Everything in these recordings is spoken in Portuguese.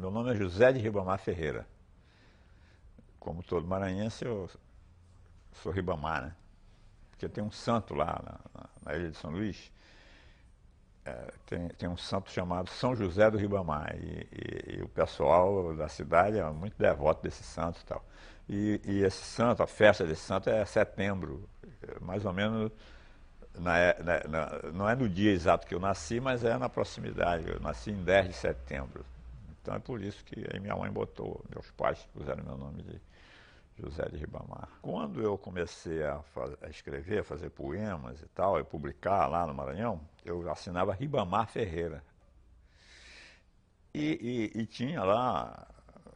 Meu nome é José de Ribamar Ferreira. Como todo maranhense, eu sou Ribamar, né? Porque tem um santo lá na ilha de São Luís, tem um santo chamado São José do Ribamar. E o pessoal da cidade é muito devoto desse santo e tal. E esse santo, a festa desse santo é setembro, mais ou menos, não é no dia exato que eu nasci, mas é na proximidade. Eu nasci em 10 de setembro. Então é por isso que aí minha mãe botou, meus pais puseram meu nome de José de Ribamar. Quando eu comecei a escrever, a fazer poemas e tal, e publicar lá no Maranhão, eu assinava Ribamar Ferreira. E tinha lá,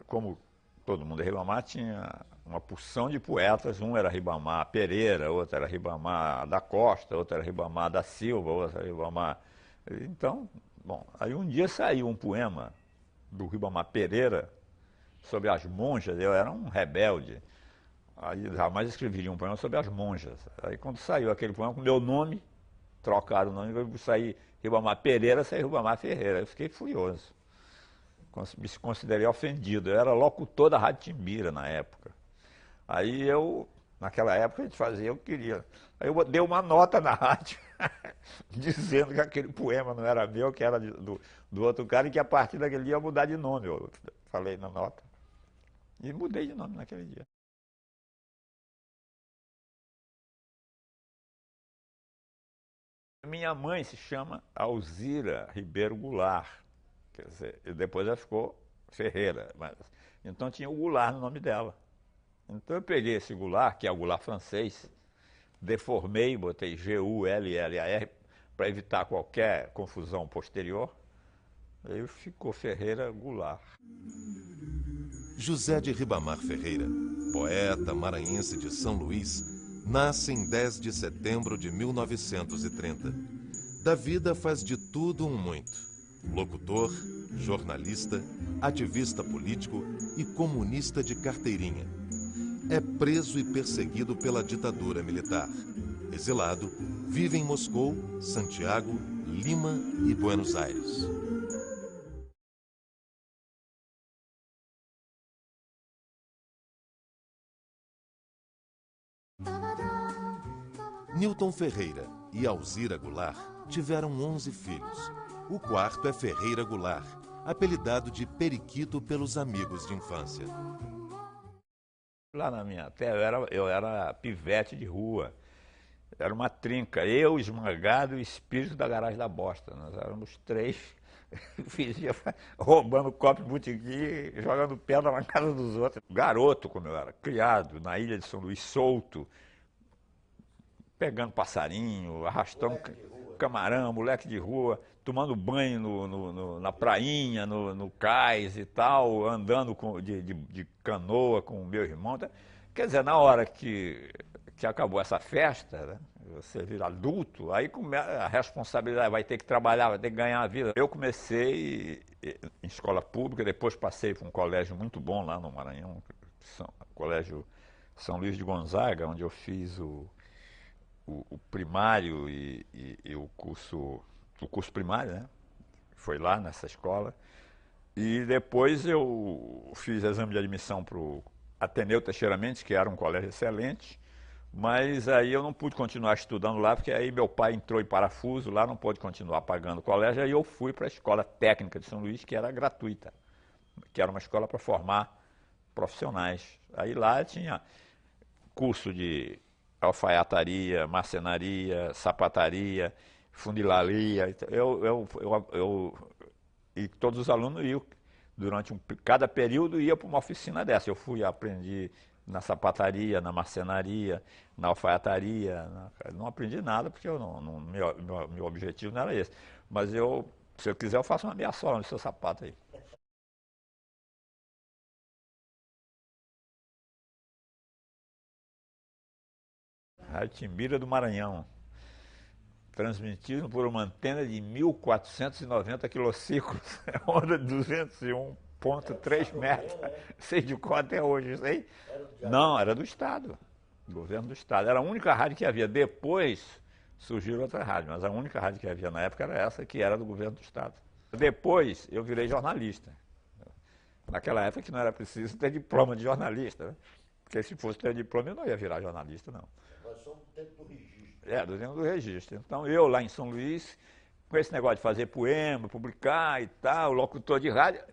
como todo mundo é Ribamar, tinha uma porção de poetas. Um era Ribamar Pereira, outro era Ribamar da Costa, outro era Ribamar da Silva, outro era Ribamar... Então, bom, aí um dia saiu um poema do Ribamar Pereira sobre as monjas. Eu era um rebelde. Aí jamais escreveria um poema sobre as monjas. Aí quando saiu aquele poema com meu nome, trocaram o nome, eu saí Ribamar Pereira, saiu Ribamar Ferreira. Eu fiquei furioso. Me considerei ofendido. Eu era locutor da Rádio Timbira na época. Aí naquela época a gente fazia o que queria. Aí eu dei uma nota na rádio, dizendo que aquele poema não era meu, que era do outro cara, e que a partir daquele dia ia mudar de nome. Eu falei na nota. E mudei de nome naquele dia. Minha mãe se chama Alzira Ribeiro Goulart. Quer dizer, e depois ela ficou Ferreira. Então tinha o Goulart no nome dela. Então eu peguei esse Goulart, que é o Goulart francês, deformei, botei G-U-L-L-A-R para evitar qualquer confusão posterior. Aí ficou Ferreira Goulart. José de Ribamar Ferreira, poeta maranhense de São Luís, nasce em 10 de setembro de 1930. Da vida faz de tudo um muito. Locutor, jornalista, ativista político e comunista de carteirinha. É preso e perseguido pela ditadura militar. Exilado, vive em Moscou, Santiago, Lima e Buenos Aires. Newton Ferreira e Alzira Goulart tiveram 11 filhos. O quarto é Ferreira Goulart, apelidado de Periquito pelos amigos de infância. Lá na minha terra eu era pivete de rua. Era uma trinca, eu, Esmagado e o Espírito da Garagem da Bosta. Nós éramos três, roubando copo de botiquim, jogando pedra na casa dos outros. Garoto, como eu era, criado na ilha de São Luís, solto, pegando passarinho, arrastando camarão, moleque de rua, tomando banho na prainha, no cais e tal, andando de canoa com o meu irmão. Quer dizer, na hora que acabou essa festa, né, você vira adulto, aí a responsabilidade, vai ter que trabalhar, vai ter que ganhar a vida. Eu comecei em escola pública, depois passei por um colégio muito bom lá no Maranhão, Colégio São Luís de Gonzaga, onde eu fiz o primário e o curso primário, né? Foi lá nessa escola. E depois eu fiz exame de admissão para o Ateneu Teixeira Mendes, que era um colégio excelente, mas aí eu não pude continuar estudando lá, porque aí meu pai entrou em parafuso lá, não pôde continuar pagando o colégio, aí eu fui para a Escola Técnica de São Luís, que era gratuita, que era uma escola para formar profissionais. Aí lá tinha curso de alfaiataria, marcenaria, sapataria, funilaria. E todos os alunos iam, cada período ia para uma oficina dessa. Eu fui aprender na sapataria, na marcenaria, na alfaiataria. Não aprendi nada, porque meu objetivo não era esse. Mas se eu quiser, eu faço uma meia sola no seu sapato aí. Rádio Timbira do Maranhão, transmitido por uma antena de 1490 quilociclos, onda de 201,3 metros. Sei de qual até hoje, isso aí? Não, era do Estado, do governo do Estado. Era a única rádio que havia. Depois surgiram outras rádios, mas a única rádio que havia na época era essa, que era do governo do Estado. Depois eu virei jornalista. Naquela época que não era preciso ter diploma de jornalista, né? Porque se fosse ter diploma eu não ia virar jornalista, não. Nós somos do tempo do registro. Do tempo do registro. Então eu lá em São Luís, com esse negócio de fazer poema, publicar e tal, locutor de rádio,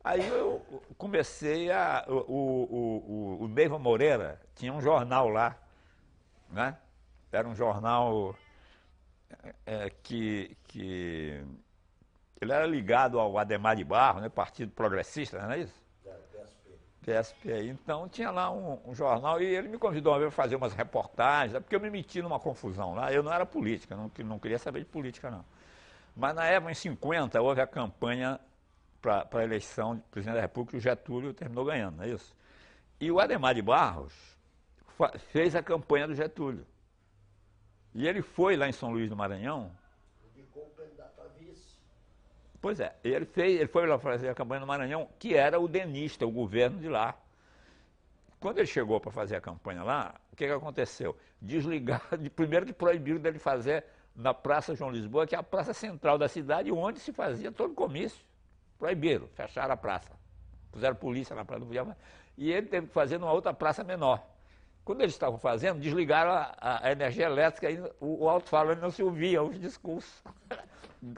aí eu comecei a... O Neiva Moreira tinha um jornal lá, né? Era um jornal que ele era ligado ao Adhemar de Barros, né? Partido Progressista, não é isso? PSP. PSP. Então tinha lá um jornal e ele me convidou uma vez para fazer umas reportagens, porque eu me meti numa confusão lá. Eu não era política, não queria saber de política, não. Mas na época, em 50, houve a campanha para a eleição de presidente da República e o Getúlio terminou ganhando, não é isso? E o Adhemar de Barros fez a campanha do Getúlio. E ele foi lá em São Luís do Maranhão. Indicou o candidato a vice. Pois é, ele foi lá fazer a campanha no Maranhão, que era o denista, o governo de lá. Quando ele chegou para fazer a campanha lá, o que aconteceu? Desligaram, primeiro que proibiram dele fazer na Praça João Lisboa, que é a praça central da cidade, onde se fazia todo comício. Proibiram, fecharam a praça. Puseram polícia na praça, não podia mais. E ele teve que fazer numa outra praça menor. Quando eles estavam fazendo, desligaram a energia elétrica e o alto-falante não se ouvia os discursos.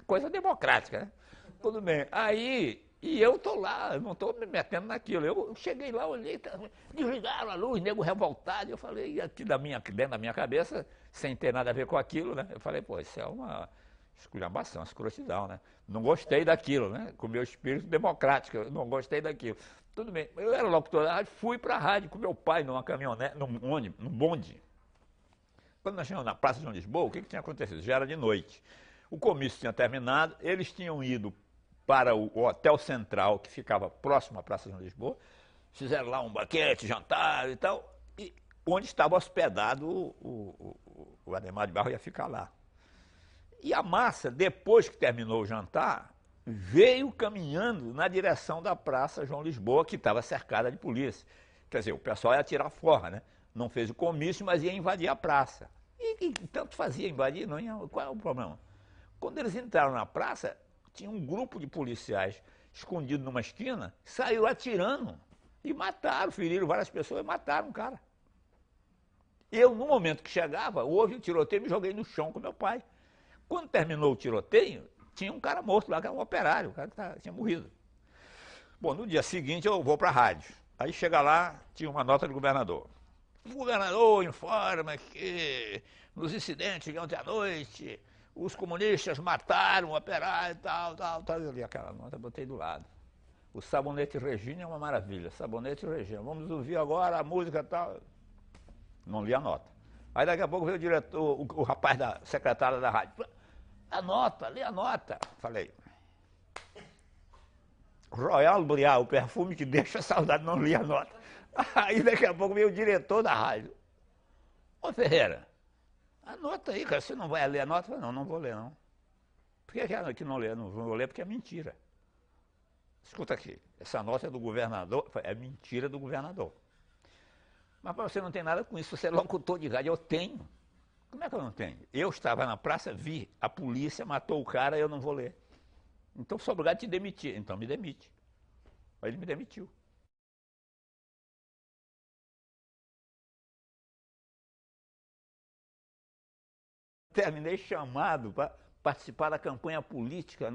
Coisa democrática, né? Tudo bem. Aí, e eu estou lá, não estou me metendo naquilo. Eu cheguei lá, olhei, desligaram a luz, nego revoltado. Eu falei, aqui dentro da minha cabeça, sem ter nada a ver com aquilo, né? Eu falei, pô, isso é uma esculhambação, uma escrotidão, né? Não gostei daquilo, né? Com o meu espírito democrático, eu não gostei daquilo. Tudo bem, eu era locutor da rádio, fui para a rádio com meu pai numa caminhonete, num bonde. Quando nós chegamos na Praça de João Lisboa, o que tinha acontecido? Já era de noite. O comício tinha terminado, eles tinham ido para o Hotel Central, que ficava próximo à Praça de João Lisboa, fizeram lá um banquete, jantar e tal, e onde estava hospedado o Adhemar de Barros ia ficar lá. E a massa, depois que terminou o jantar, veio caminhando na direção da Praça João Lisboa, que estava cercada de polícia. Quer dizer, o pessoal ia tirar fora, né? Não fez o comício, mas ia invadir a praça. E tanto fazia invadir, não ia, qual é o problema? Quando eles entraram na praça, tinha um grupo de policiais escondido numa esquina, saiu atirando e mataram, feriram várias pessoas e mataram um cara. Eu, no momento que chegava, houve o tiroteio e me joguei no chão com meu pai. Quando terminou o tiroteio, tinha um cara morto lá, que era um operário, o cara que tinha morrido. Bom, no dia seguinte eu vou para a rádio. Aí chega lá, tinha uma nota do governador. O governador informa que nos incidentes de ontem à noite, os comunistas mataram o operário e tal. Eu li aquela nota, botei do lado. O Sabonete Regina é uma maravilha, Sabonete Regina. Vamos ouvir agora a música e tal. Não li a nota. Aí daqui a pouco veio o diretor, o rapaz da secretária da rádio. Anota, lê a nota. Falei. Royal Boreal, o perfume que deixa a saudade, não li a nota. Aí daqui a pouco veio o diretor da rádio. Ô Ferreira, anota aí, cara, você não vai ler a nota? Eu falei, não vou ler não. Por que não lê? Não vou ler porque é mentira. Escuta aqui, essa nota é do governador, é mentira do governador. Mas você não tem nada com isso, você é locutor de rádio, eu tenho. Como é que eu não tenho? Eu estava na praça, vi, a polícia matou o cara, eu não vou ler. Então sou obrigado a te demitir. Então me demite. Aí ele me demitiu. Terminei chamado para participar da campanha política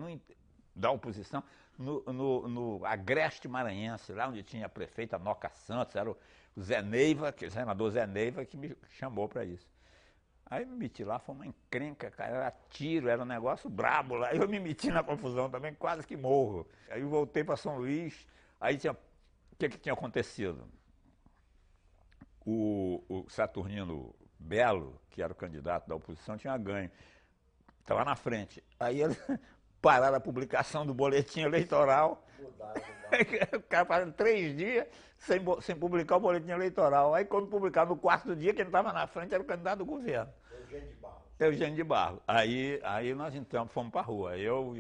da oposição no Agreste Maranhense, lá onde tinha a prefeita Noca Santos, era o Zé Neiva, que o senador Zé Neiva, que me chamou para isso. Aí me meti lá, foi uma encrenca, cara, era tiro, era um negócio brabo lá. Eu me meti na confusão também, quase que morro. Aí eu voltei para São Luís, aí tinha... O que tinha acontecido? O Saturnino Belo, que era o candidato da oposição, tinha ganho. Estava na frente. Aí eles pararam a publicação do boletim eleitoral. O cara passou 3 dias sem publicar o boletim eleitoral. Aí quando publicava no 4º dia, quem estava na frente era o candidato do governo. Eugênio de Barros. Aí nós então fomos para a rua. Eu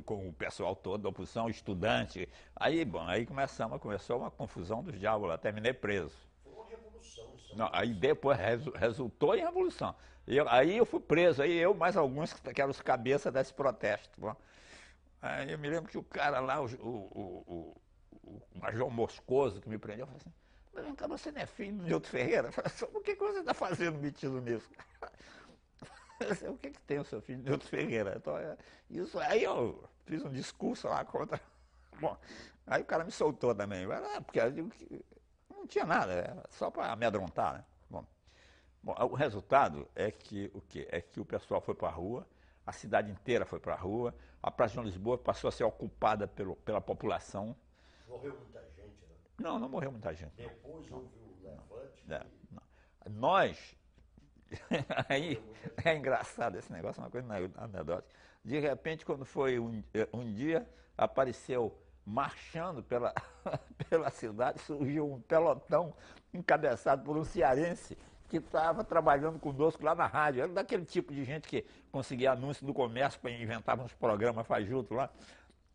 com o pessoal todo da oposição, estudante. Aí, bom, aí começou uma confusão dos diabos lá. Terminei preso. Foi uma revolução. Não, aí depois resultou em revolução. Aí eu fui preso, aí eu mais alguns que eram os cabeças desse protesto. Bom. Aí eu me lembro que o cara lá, o Major Moscoso, que me prendeu, falou assim, mas vem cá, você não é filho do Nilton Ferreira? Eu falei, o que você está fazendo metido nisso? O que tem o seu filho Nilton Ferreira? Então, isso, aí eu fiz um discurso lá contra. Bom, aí o cara me soltou também. Porque eu digo que não tinha nada, era só para amedrontar, né? Bom, o resultado é que o quê? É que o pessoal foi para a rua, a cidade inteira foi para a rua, a Praça de João Lisboa passou a ser ocupada pela população. Morreu muita gente, né? Não, não morreu muita gente. Depois houve o levante. Não. Nós, aí é engraçado esse negócio, uma coisa anedótica. De repente, quando foi um dia, apareceu marchando pela, pela cidade, surgiu um pelotão encabeçado por um cearense que estava trabalhando conosco lá na rádio. Era daquele tipo de gente que conseguia anúncio do comércio para inventar uns programas fajuto lá.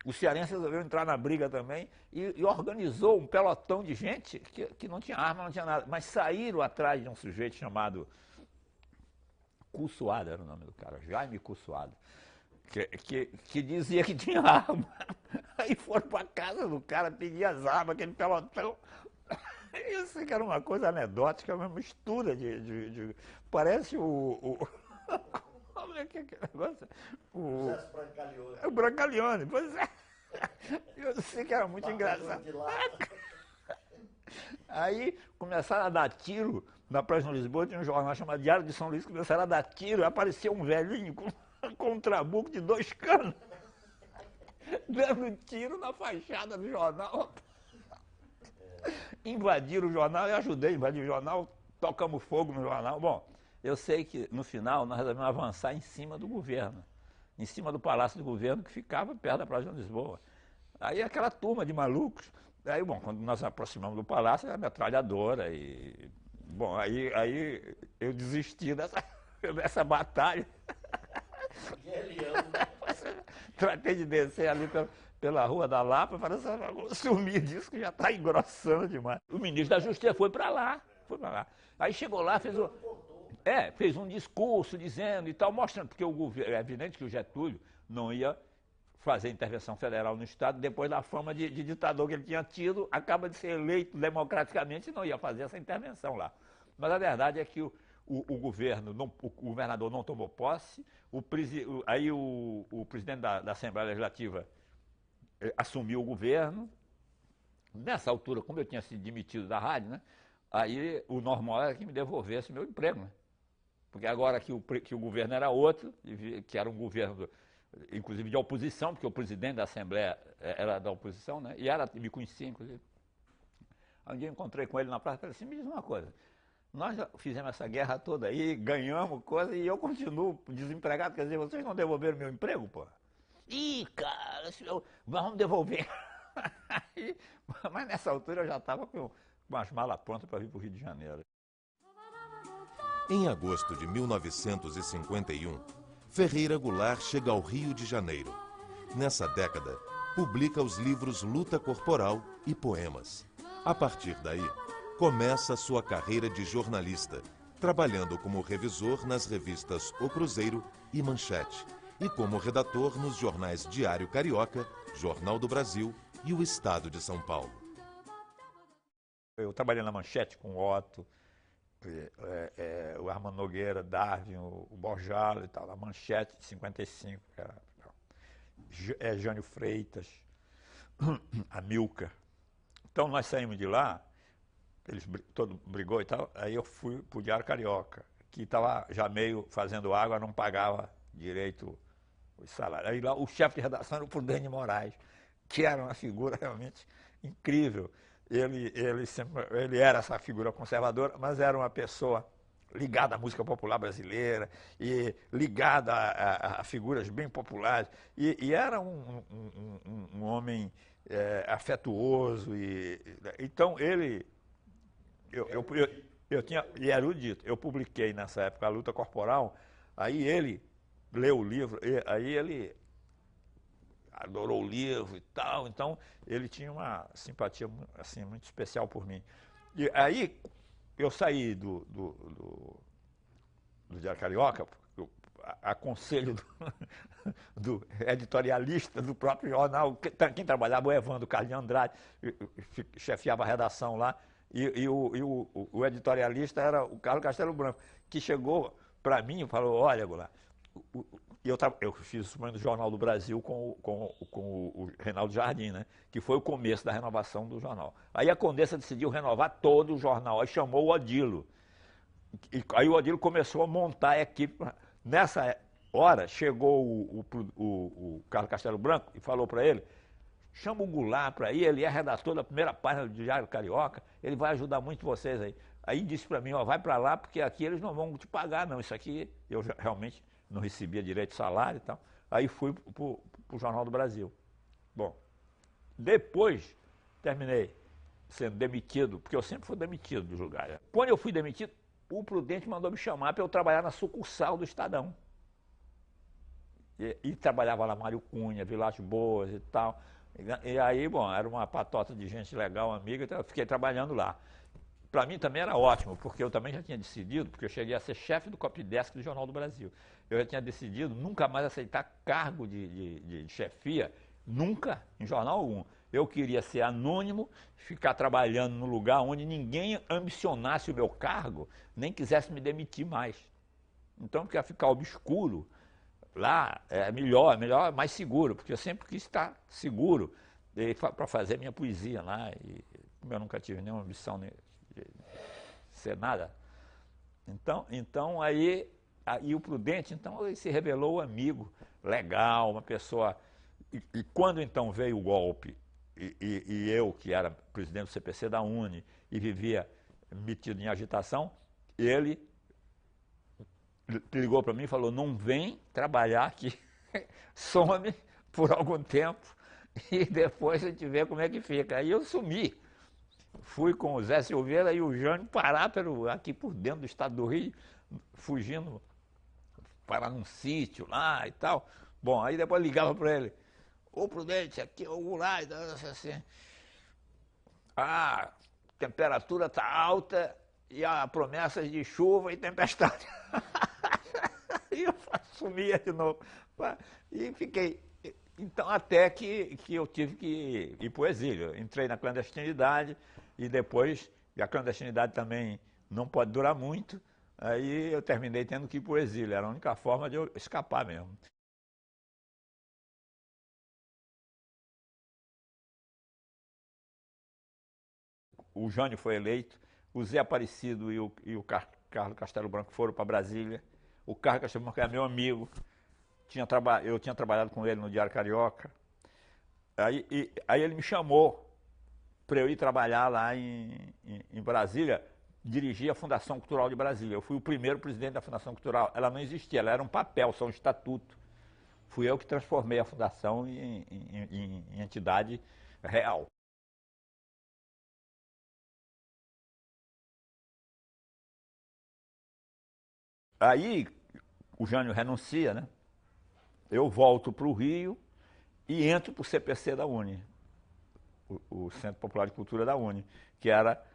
O cearense resolveu entrar na briga também e organizou um pelotão de gente que não tinha arma, não tinha nada, mas saíram atrás de um sujeito chamado Cussuado, era o nome do cara, Jaime Cussuado, que dizia que tinha arma. Aí foram para casa do cara pedir as armas, aquele pelotão. Eu sei que era uma coisa anedótica, uma mistura de parece como é que é aquele negócio? O Brancaleone, pois é. Eu sei que era muito engraçado. Aí começaram a dar tiro na Praça de São Lisboa, tinha um jornal chamado Diário de São Luís, começaram a dar tiro, apareceu um velhinho com um trabuco de 2 canos, dando tiro na fachada do jornal. Invadiram o jornal, eu ajudei a invadir o jornal, tocamos fogo no jornal. Bom, eu sei que no final nós resolvemos avançar em cima do governo, em cima do Palácio do Governo, que ficava perto da Praça de Lisboa. Aí aquela turma de malucos, aí, bom, quando nós nos aproximamos do palácio, era metralhadora e, bom, aí eu desisti dessa batalha. Tratei de descer ali pela Rua da Lapa, para sumir disso que já está engrossando demais. O ministro da Justiça foi para lá. Aí chegou lá, fez um discurso dizendo e tal, mostrando, porque o governo, é evidente que o Getúlio não ia fazer intervenção federal no Estado, depois da fama de ditador que ele tinha tido, acaba de ser eleito democraticamente e não ia fazer essa intervenção lá. Mas a verdade é que o governador não tomou posse, aí o presidente da Assembleia Legislativa assumiu o governo. Nessa altura, como eu tinha sido demitido da rádio, né, aí o normal era que me devolvesse meu emprego, né? Porque agora que o governo era outro, que era um governo, inclusive de oposição, porque o presidente da Assembleia era da oposição, né? E me conhecia, inclusive. Aí um dia eu encontrei com ele na praça e falei assim, me diz uma coisa, nós já fizemos essa guerra toda aí, ganhamos coisa e eu continuo desempregado, quer dizer, vocês não devolveram meu emprego, pô? Ih, cara, vamos devolver. Mas nessa altura eu já estava com as malas prontas para vir para o Rio de Janeiro. Em agosto de 1951, Ferreira Goulart chega ao Rio de Janeiro. Nessa década, publica os livros Luta Corporal e Poemas. A partir daí, começa sua carreira de jornalista, trabalhando como revisor nas revistas O Cruzeiro e Manchete, e como redator nos jornais Diário Carioca, Jornal do Brasil e o Estado de São Paulo. Eu trabalhei na Manchete com o Otto, o Armando Nogueira, Darwin, o Borjalo e tal, a Manchete de 55, Jânio Freitas, a Milka. Então nós saímos de lá, todo brigou e tal, aí eu fui pro Diário Carioca, que estava já meio fazendo água, não pagava direito o salário. Aí lá o chefe de redação era o Prudente de Moraes, que era uma figura realmente incrível. Ele era essa figura conservadora, mas era uma pessoa ligada à música popular brasileira e ligada a figuras bem populares. E era um homem afetuoso. Então ele... Eu tinha... E erudito. Eu publiquei nessa época a Luta Corporal, aí ele leu o livro, aí ele adorou o livro e tal, então ele tinha uma simpatia assim, muito especial por mim. E aí eu saí do Diário Carioca, a conselho do editorialista do próprio jornal, quem trabalhava, o Evandro Carlinhos Andrade, chefiava a redação lá, e o editorialista era o Carlos Castelo Branco, que chegou para mim e falou, olha, Goulart, eu fiz isso no Jornal do Brasil com o Reinaldo Jardim, né? Que foi o começo da renovação do jornal. Aí a Condessa decidiu renovar todo o jornal, aí chamou o Odilo. Aí o Odilo começou a montar a equipe. Nessa hora, chegou o Carlos Castelo Branco e falou para ele, chama o Goulart para ir, ele é redator da primeira página do Diário Carioca, ele vai ajudar muito vocês aí. Aí disse para mim, ó, vai para lá, porque aqui eles não vão te pagar, não. Isso aqui, eu realmente não recebia direito de salário e tal. Aí fui para o Jornal do Brasil. Bom, depois terminei sendo demitido, porque eu sempre fui demitido dos lugares. Quando eu fui demitido, o Prudente mandou me chamar para eu trabalhar na sucursal do Estadão. E trabalhava lá Mário Cunha, Vilas Boas e tal. E aí, bom, era uma patota de gente legal, amiga, então eu fiquei trabalhando lá. Para mim também era ótimo, porque eu também já tinha decidido, porque eu cheguei a ser chefe do copydesk do Jornal do Brasil. Eu já tinha decidido nunca mais aceitar cargo de chefia, nunca, em jornal algum. Eu queria ser anônimo, ficar trabalhando no lugar onde ninguém ambicionasse o meu cargo, nem quisesse me demitir mais. Então, porque ia ficar obscuro, lá é melhor, mais seguro, porque eu sempre quis estar seguro para fazer minha poesia lá. E como eu nunca tive nenhuma ambição de ser nada. Então aí o Prudente, então, ele se revelou amigo, legal, uma pessoa. E quando então veio o golpe, e eu, que era presidente do CPC da UNE, e vivia metido em agitação, ele ligou para mim e falou, não vem trabalhar aqui, some por algum tempo, e depois a gente vê como é que fica. Aí eu sumi. Fui com o Zé Silveira e o Jânio parar aqui por dentro do estado do Rio, fugindo, parar num sítio lá e tal. Bom, aí depois ligava para ele, ô Prudente, aqui é o Goulart, assim, a temperatura está alta e há promessas de chuva e tempestade. E eu sumia de novo. E fiquei. Então, até que eu tive que ir para o exílio. Entrei na clandestinidade e depois, a clandestinidade também não pode durar muito, aí eu terminei tendo que ir para o exílio. Era a única forma de eu escapar mesmo. O Jânio foi eleito, o Zé Aparecido e o Carlos Castelo Branco foram para Brasília. O Carlos Castelo Branco era meu amigo. Eu tinha trabalhado com ele no Diário Carioca. Aí ele me chamou para eu ir trabalhar lá em Brasília, dirigir a Fundação Cultural de Brasília. Eu fui o primeiro presidente da Fundação Cultural. Ela não existia, ela era um papel, só um estatuto. Fui eu que transformei a fundação em entidade real. Aí o Jânio renuncia, né? Eu volto para o Rio e entro para o CPC da UNE, o Centro Popular de Cultura da UNE, que era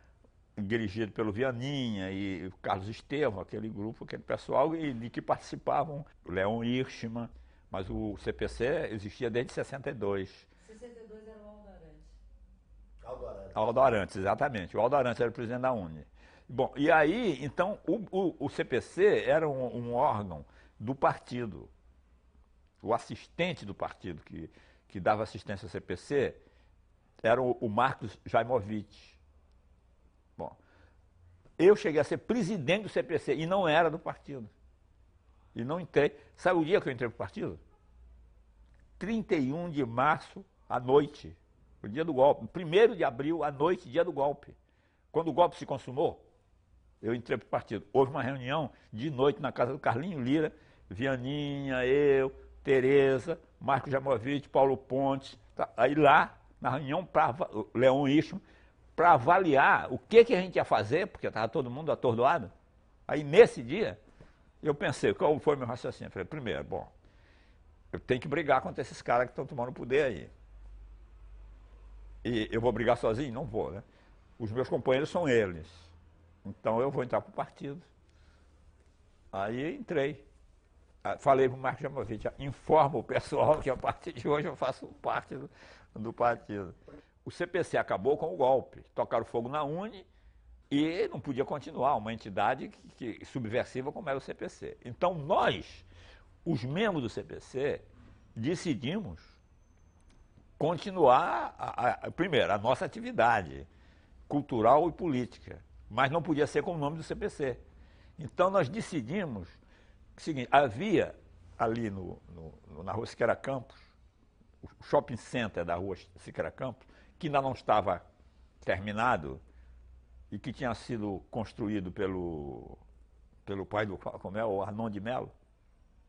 dirigido pelo Vianinha e o Carlos Estevam, aquele grupo, aquele pessoal, e de que participavam o Leon Hirschman, mas o CPC existia desde 62. 62 era o Aldo Arantes. Aldo Arantes, exatamente. O Aldo Arantes era o presidente da UNE. Bom, e aí, então, o CPC era um órgão do partido. O assistente do partido que dava assistência ao CPC era o Marcos Jaimovich. Bom, eu cheguei a ser presidente do CPC e não era do partido. E não entrei. Sabe o dia que eu entrei para o partido? 31 de março à noite, o dia do golpe. 1º de abril à noite, dia do golpe. Quando o golpe se consumou, eu entrei para o partido. Houve uma reunião de noite na casa do Carlinho Lira, Vianinha, eu, Tereza, Marcos Jaimovich, Paulo Pontes. Tá? Aí lá, na reunião, Leon Hirschman, para avaliar o que a gente ia fazer, porque estava todo mundo atordoado. Aí nesse dia, eu pensei, qual foi o meu raciocínio? Eu falei, primeiro, bom, eu tenho que brigar contra esses caras que estão tomando poder aí. E eu vou brigar sozinho? Não vou, né? Os meus companheiros são eles. Então eu vou entrar para o partido. Aí entrei. falei para o Marcos Chamovitch, informa o pessoal que a partir de hoje eu faço parte do partido. O CPC acabou com o golpe, tocaram fogo na UNE e não podia continuar, uma entidade subversiva como era o CPC. Então nós, os membros do CPC, decidimos continuar, primeiro, a nossa atividade cultural e política, mas não podia ser com o nome do CPC. Então nós decidimos o seguinte, havia ali na rua Siqueira Campos, o shopping center da rua Siqueira Campos, que ainda não estava terminado e que tinha sido construído pelo pai do, como é, o Arnon de Mello,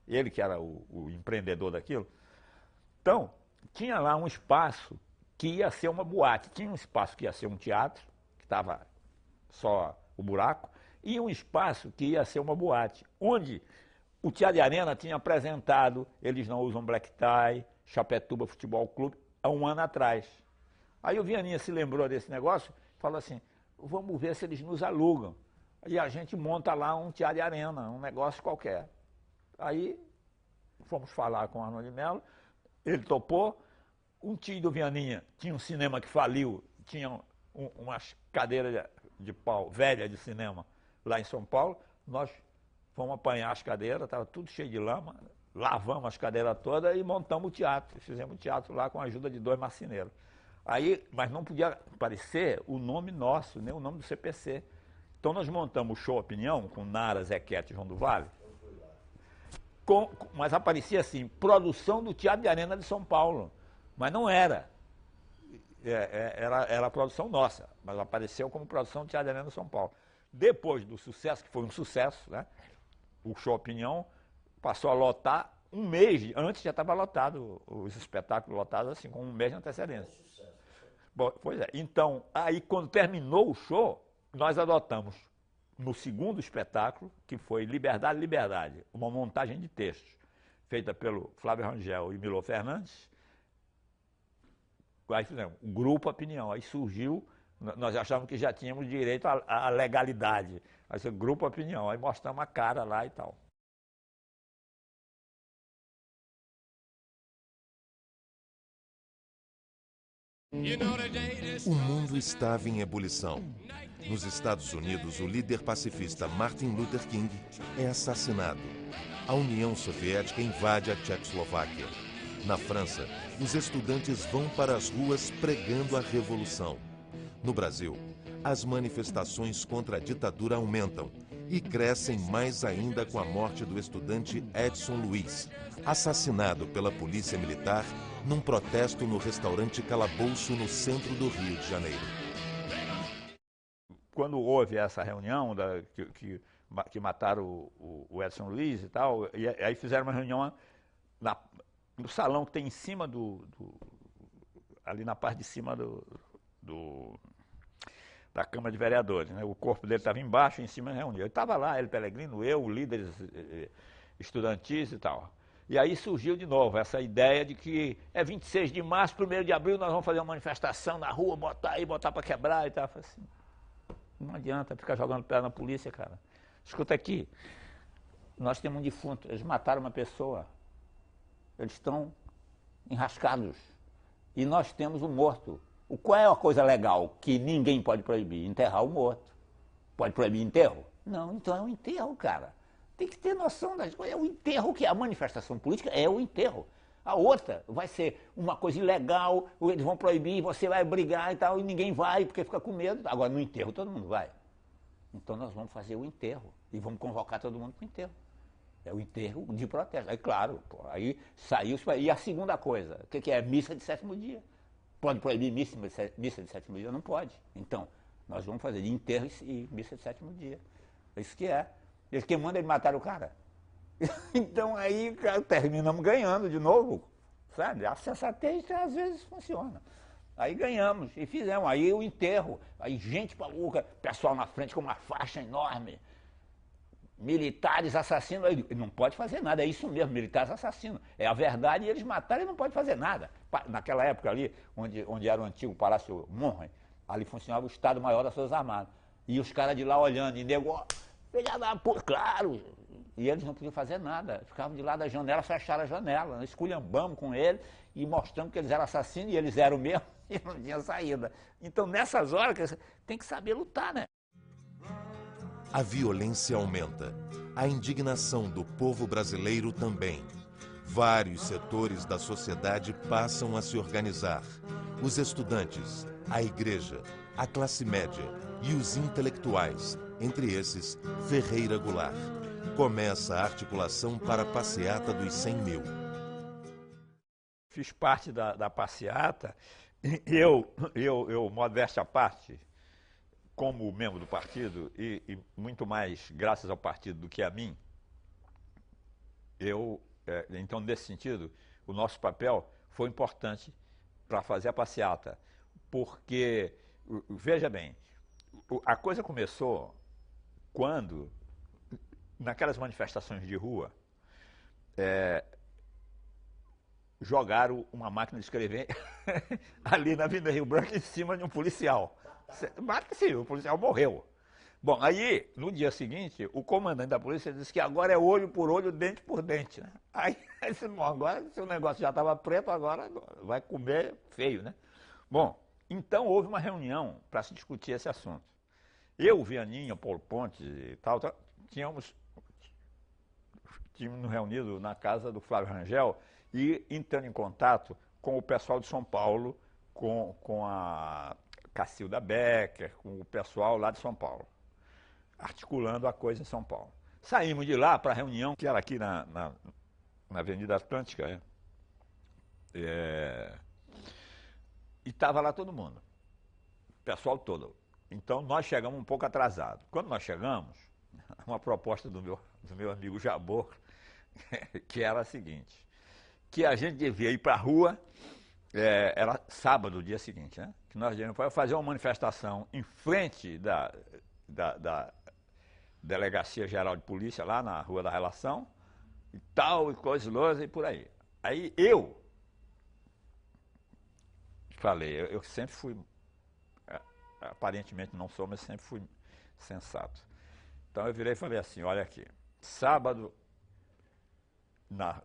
ele que era o empreendedor daquilo. Então, tinha lá um espaço que ia ser uma boate, tinha um espaço que ia ser um teatro, que estava só o buraco, e um espaço que ia ser uma boate, onde o Teatro de Arena tinha apresentado Eles Não Usam Black Tie, Chapetuba Futebol Clube, há um ano atrás. Aí o Vianinha se lembrou desse negócio e falou assim, vamos ver se eles nos alugam. E a gente monta lá um Teatro de Arena, um negócio qualquer. Aí fomos falar com o Arnon de Mello, ele topou. Um tio do Vianinha tinha um cinema que faliu, tinha umas cadeiras de pau velhas de cinema lá em São Paulo. Nós fomos apanhar as cadeiras, estava tudo cheio de lama, lavamos as cadeiras todas e montamos o teatro. Fizemos o teatro lá com a ajuda de 2 marceneiros. Aí, mas não podia aparecer o nome nosso, nem o nome do CPC. Então nós montamos o Show Opinião com Nara, Zequete e João do Vale. Mas aparecia assim, produção do Teatro de Arena de São Paulo. Mas não era. Era a produção nossa, mas apareceu como produção do Teatro de Arena de São Paulo. Depois do sucesso, que foi um sucesso, né? O Show Opinião passou a lotar um mês, antes já estava lotado, os espetáculos lotados assim, com um mês de antecedência. Bom, pois é, então, aí quando terminou o show, nós adotamos no segundo espetáculo, que foi Liberdade, Liberdade, uma montagem de textos, feita pelo Flávio Rangel e Milô Fernandes. Aí fizemos o Grupo Opinião, aí surgiu, nós achávamos que já tínhamos direito à legalidade, aí foi Grupo Opinião, aí mostramos a cara lá e tal. O mundo estava em ebulição. Nos Estados Unidos, o líder pacifista Martin Luther King é assassinado. A União Soviética invade a Tchecoslováquia. Na França, os estudantes vão para as ruas pregando a revolução. No Brasil, as manifestações contra a ditadura aumentam e crescem mais ainda com a morte do estudante Edson Luiz, assassinado pela polícia militar num protesto no restaurante Calabouço, no centro do Rio de Janeiro. Quando houve essa reunião que mataram o Edson Luiz e tal, e aí fizeram uma reunião no salão que tem em cima ali na parte de cima da Câmara de Vereadores, né? O corpo dele estava embaixo e em cima reunião. Eu estava lá, ele, Pellegrino, eu, líderes estudantis e tal. E aí surgiu de novo essa ideia de que é 26 de março, 1º de abril, nós vamos fazer uma manifestação na rua, botar para quebrar e tal. Eu falei assim, não adianta ficar jogando pedra na polícia, cara. Escuta aqui, nós temos um defunto, eles mataram uma pessoa, eles estão enrascados e nós temos um morto. Qual é a coisa legal que ninguém pode proibir? Enterrar o morto. Pode proibir enterro? Não, então é um enterro, cara. Tem que ter noção das coisas. É o enterro que é a manifestação política, é o enterro. A outra vai ser uma coisa ilegal, eles vão proibir, você vai brigar e tal, e ninguém vai porque fica com medo. Agora, no enterro todo mundo vai. Então nós vamos fazer o enterro e vamos convocar todo mundo para o enterro. É o enterro de protesto. Aí, claro, pô, aí saiu. E a segunda coisa, o que é? Missa de 7º dia. Pode proibir missa de 7º dia? Não pode. Então, nós vamos fazer de enterro e missa de 7º dia. É isso que é. Eles que mandam, eles mataram o cara. Então aí, cara, terminamos ganhando de novo, sabe? A sensatez às vezes funciona. Aí ganhamos e fizemos. Aí o enterro, aí gente maluca, pessoal na frente com uma faixa enorme, militares assassinos. Aí, não pode fazer nada, é isso mesmo, militares assassinos. É a verdade e eles mataram e não pode fazer nada. Naquela época ali, onde era o antigo Palácio Monroe, ali funcionava o Estado-Maior das Forças Armadas. E os caras de lá olhando, e nego, filha da puta, claro, E eles não podiam fazer nada, ficavam de lá da janela, fecharam a janela, esculhambamos com ele e mostrando que eles eram assassinos e eles eram mesmo e não tinha saída. Então nessas horas tem que saber lutar, né? A violência aumenta, a indignação do povo brasileiro também. Vários setores da sociedade passam a se organizar. Os estudantes, a igreja, a classe média e os intelectuais, entre esses, Ferreira Goulart. Começa a articulação para a passeata dos 100 mil. Fiz parte da passeata, modéstia à parte, como membro do partido, e muito mais graças ao partido do que a mim, então, nesse sentido, o nosso papel foi importante para fazer a passeata, porque, veja bem, a coisa começou quando, naquelas manifestações de rua, jogaram uma máquina de escrever ali na Avenida Rio Branco em cima de um policial. Sim, o policial morreu. Bom, aí, no dia seguinte, o comandante da polícia disse que agora é olho por olho, dente por dente, né? Aí disse, bom, agora, se o negócio já estava preto, agora vai comer feio, né? Bom, então houve uma reunião para se discutir esse assunto. Eu, Vianinha, Paulo Pontes e tal, tínhamos nos reunido na casa do Flávio Rangel e entrando em contato com o pessoal de São Paulo, com a Cacilda Becker, com o pessoal lá de São Paulo, articulando a coisa em São Paulo. Saímos de lá para a reunião, que era aqui na Avenida Atlântica, e estava lá todo mundo, o pessoal todo. Então nós chegamos um pouco atrasados. Quando nós chegamos, uma proposta do meu amigo Jabor, que era a seguinte, que a gente devia ir para a rua, era sábado, o dia seguinte, né? Que nós devíamos fazer uma manifestação em frente da Delegacia Geral de Polícia, lá na Rua da Relação, e tal, e coisas e por aí. Aí eu falei, eu sempre fui, aparentemente não sou, mas sempre fui sensato. Então eu virei e falei assim, olha aqui, sábado,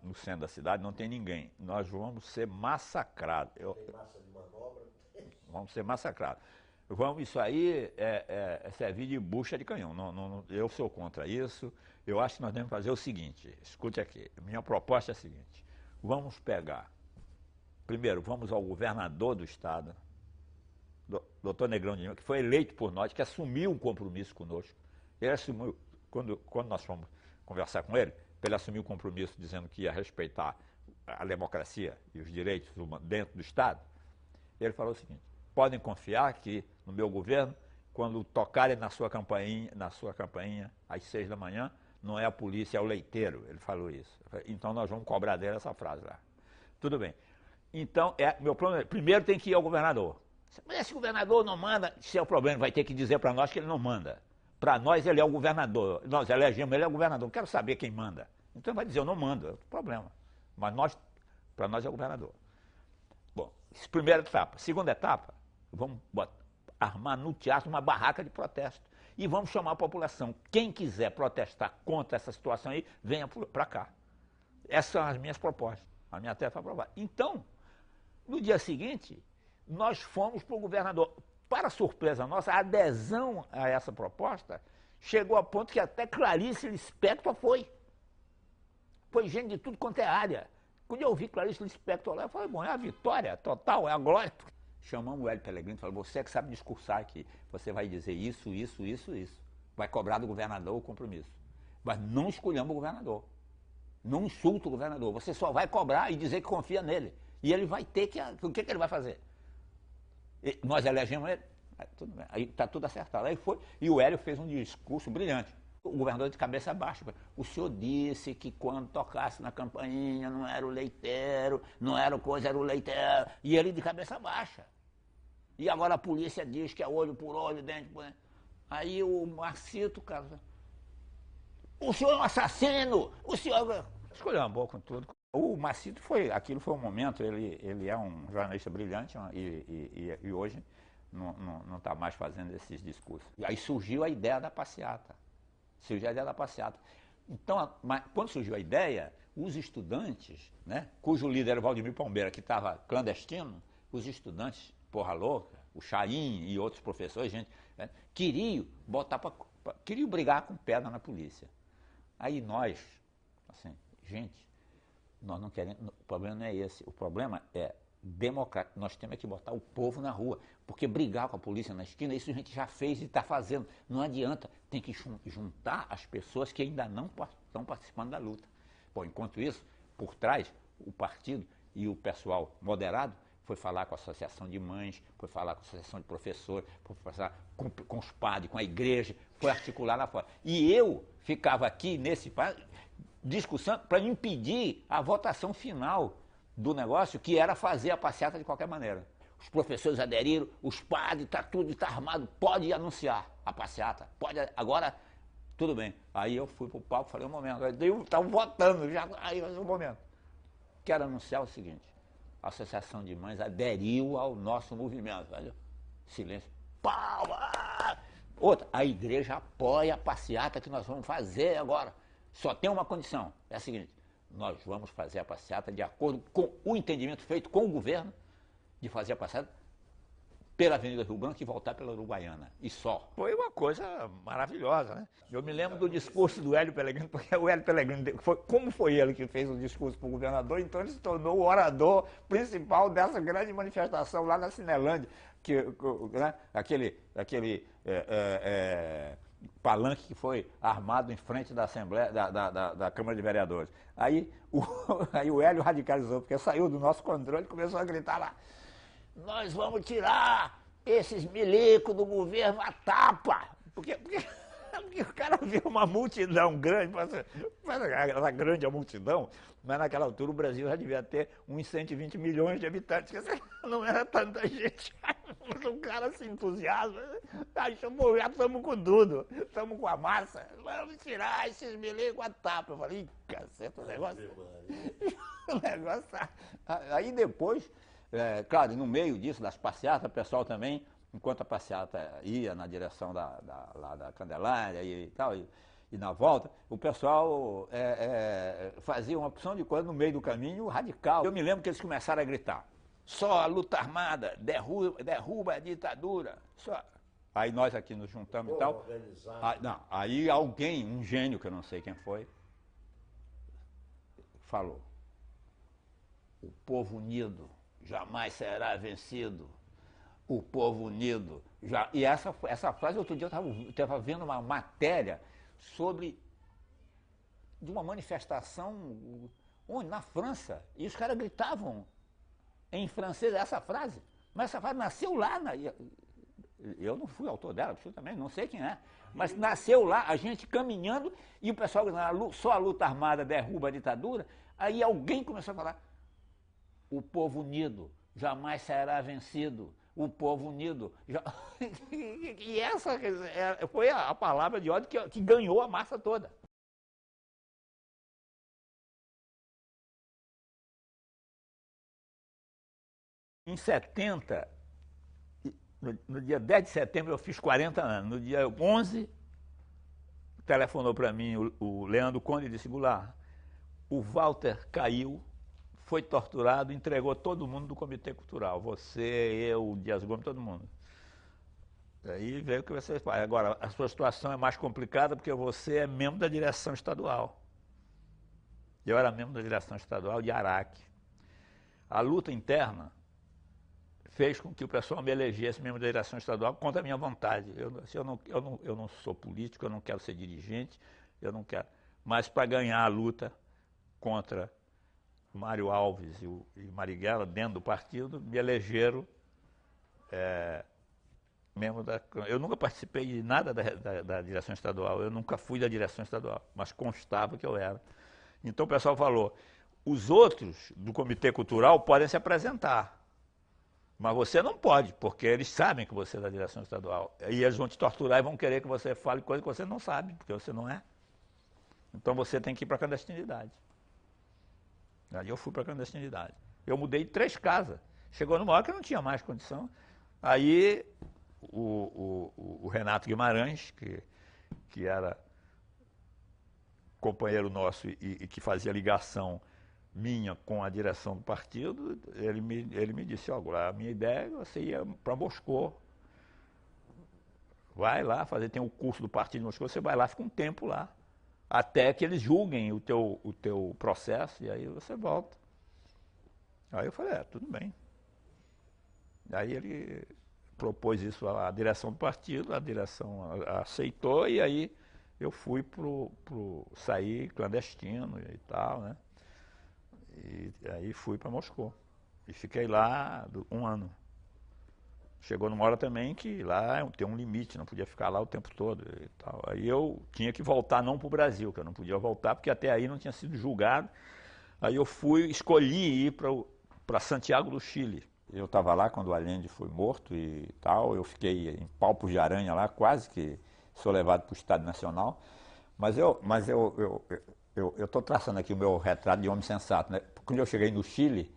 no centro da cidade, não tem ninguém. Nós vamos ser massacrados. Tem massa de manobra. Vamos ser massacrados. Isso aí é servir de bucha de canhão. Eu sou contra isso. Eu acho que nós devemos fazer o seguinte, escute aqui, minha proposta é a seguinte, vamos pegar, primeiro, vamos ao governador do estado, doutor Negrão de Lima, que foi eleito por nós, que assumiu um compromisso conosco. Ele assumiu, quando nós fomos conversar com ele, ele assumiu o compromisso dizendo que ia respeitar a democracia e os direitos dentro do Estado. Ele falou o seguinte, podem confiar que no meu governo, quando tocarem na sua campainha às 6 da manhã, não é a polícia, é o leiteiro. Ele falou isso. Então nós vamos cobrar dele essa frase lá. Tudo bem. Então, meu problema, primeiro tem que ir ao governador. Mas esse governador não manda, se é o problema, vai ter que dizer para nós que ele não manda. Para nós ele é o governador, nós elegemos, ele é o governador, não quero saber quem manda. Então ele vai dizer, eu não mando, é outro problema. Mas para nós é o governador. Bom, primeira etapa. Segunda etapa, vamos armar no teatro uma barraca de protesto. E vamos chamar a população. Quem quiser protestar contra essa situação aí, venha para cá. Essas são as minhas propostas. A minha tese foi aprovada. Então, no dia seguinte, nós fomos para o governador. Para surpresa nossa, a adesão a essa proposta chegou a ponto que até Clarice Lispector foi. Foi gente de tudo quanto é área. Quando eu ouvi Clarice Lispector lá, eu falei, bom, é a vitória total, é a glória. Chamamos o Hélio Pellegrino e falou, você que sabe discursar aqui, você vai dizer isso. Vai cobrar do governador o compromisso. Mas não escolhamos o governador. Não insulta o governador. Você só vai cobrar e dizer que confia nele. E ele vai ter que... O que ele vai fazer? Nós elegemos ele. Aí está tudo acertado. Aí foi. E o Hélio fez um discurso brilhante. O governador de cabeça baixa. O senhor disse que quando tocasse na campainha não era o leiteiro, não era coisa, era o leiteiro. E ele de cabeça baixa. E agora a polícia diz que é olho por olho, dente por dente. Aí o Marcito, cara, o senhor é um assassino! O senhor... Escolheu uma boa com tudo. O Marcito aquilo foi um momento, ele é um jornalista brilhante e hoje não está mais fazendo esses discursos. E aí surgiu a ideia da passeata. Então, quando surgiu a ideia, os estudantes, né, cujo líder era o Valdemir Palmeira, que estava clandestino, os estudantes, porra louca, o Chaim e outros professores, gente, né, queriam brigar com pedra na polícia. Aí nós, assim, gente, nós não queremos, o problema não é esse, o problema é democrático, nós temos que botar o povo na rua, porque brigar com a polícia na esquina, isso a gente já fez e está fazendo, não adianta, tem que juntar as pessoas que ainda não estão participando da luta. Bom, enquanto isso, por trás, o partido e o pessoal moderado foi falar com a associação de mães, foi falar com a associação de professores, foi falar com os padres, com a igreja, foi articular lá fora. E eu ficava aqui nesse discussão para impedir a votação final do negócio, que era fazer a passeata de qualquer maneira. Os professores aderiram, os padres, tudo está armado, pode anunciar a passeata, pode, agora, tudo bem. Aí eu fui para o palco e falei, um momento, eu estava votando, já, aí um momento. Quero anunciar o seguinte, a Associação de Mães aderiu ao nosso movimento, velho. Silêncio, palma! Outra, a igreja apoia a passeata que nós vamos fazer agora. Só tem uma condição, é a seguinte, nós vamos fazer a passeata de acordo com o entendimento feito com o governo de fazer a passeata pela Avenida Rio Branco e voltar pela Uruguaiana, e só. Foi uma coisa maravilhosa, né? Eu me lembro do discurso do Hélio Pellegrino, porque o Hélio Pellegrino, como foi ele que fez o discurso para o governador, então ele se tornou o orador principal dessa grande manifestação lá na Cinelândia, né? aquele palanque que foi armado em frente da Assembleia, da Câmara de Vereadores. Aí o Hélio radicalizou, porque saiu do nosso controle e começou a gritar lá, nós vamos tirar esses milicos do governo a tapa. Porque o cara viu uma multidão grande, era grande a multidão, mas naquela altura o Brasil já devia ter uns 120 milhões de habitantes, não era tanta gente. O cara se entusiasma, achou, já estamos com tudo, estamos com a massa, vamos tirar esses milicos a tapa. Eu falei, caceta, o negócio... o negócio tá... Aí depois... claro, no meio disso, das passeatas, o pessoal também, enquanto a passeata ia na direção lá da Candelária e tal, e na volta, o pessoal fazia uma opção de coisa no meio do caminho radical. Eu me lembro que eles começaram a gritar, só a luta armada derruba a ditadura. Só. Aí nós aqui nos juntamos e tal. Aí alguém, um gênio, que eu não sei quem foi, falou, o povo unido jamais será vencido. O povo unido. E essa frase, outro dia eu estava vendo uma matéria de uma manifestação na França. E os caras gritavam em francês essa frase. Mas essa frase nasceu lá. Eu não fui autor dela, absolutamente, não sei quem é. Mas nasceu lá, a gente caminhando, e o pessoal gritando, só a luta armada derruba a ditadura. Aí alguém começou a falar, o povo unido jamais será vencido. O povo unido... E essa foi a palavra de ódio que ganhou a massa toda. Em 70, no dia 10 de setembro, eu fiz 40 anos. No dia 11, telefonou para mim o Leandro Conde de Goulart. O Walter caiu, foi torturado, entregou todo mundo do Comitê Cultural. Você, eu, o Dias Gomes, todo mundo. Aí veio o que você faz. Agora, a sua situação é mais complicada porque você é membro da direção estadual. Eu era membro da direção estadual de Araque. A luta interna fez com que o pessoal me elegesse membro da direção estadual contra a minha vontade. Eu não sou político, eu não quero ser dirigente, eu não quero. Mas para ganhar a luta contra Mário Alves e Marighella, dentro do partido, me elegeram membro da... Eu nunca participei de nada da direção estadual, eu nunca fui da direção estadual, mas constava que eu era. Então o pessoal falou, os outros do Comitê Cultural podem se apresentar, mas você não pode, porque eles sabem que você é da direção estadual. E eles vão te torturar e vão querer que você fale coisa que você não sabe, porque você não é. Então você tem que ir para a clandestinidade. Aí eu fui para a clandestinidade. Eu mudei 3 casas. Chegou numa hora que eu não tinha mais condição. Aí o Renato Guimarães, que era companheiro nosso e que fazia ligação minha com a direção do partido, ele me disse, ó, a minha ideia é você ir para Moscou. Vai lá fazer, tem o curso do partido de Moscou, você vai lá, fica um tempo lá, até que eles julguem o teu processo, e aí você volta. Aí eu falei, tudo bem. Aí ele propôs isso à direção do partido, a direção aceitou, e aí eu fui sair clandestino e tal, né? E aí fui para Moscou. E fiquei lá 1 ano. Chegou numa hora também que lá tem um limite, não podia ficar lá o tempo todo e tal. Aí eu tinha que voltar não para o Brasil, que eu não podia voltar, porque até aí não tinha sido julgado. Aí eu escolhi ir para Santiago do Chile. Eu estava lá quando o Allende foi morto e tal, eu fiquei em palpos de aranha lá, quase que sou levado para o Estado Nacional. Mas eu estou traçando aqui o meu retrato de homem sensato, né? Quando eu cheguei no Chile,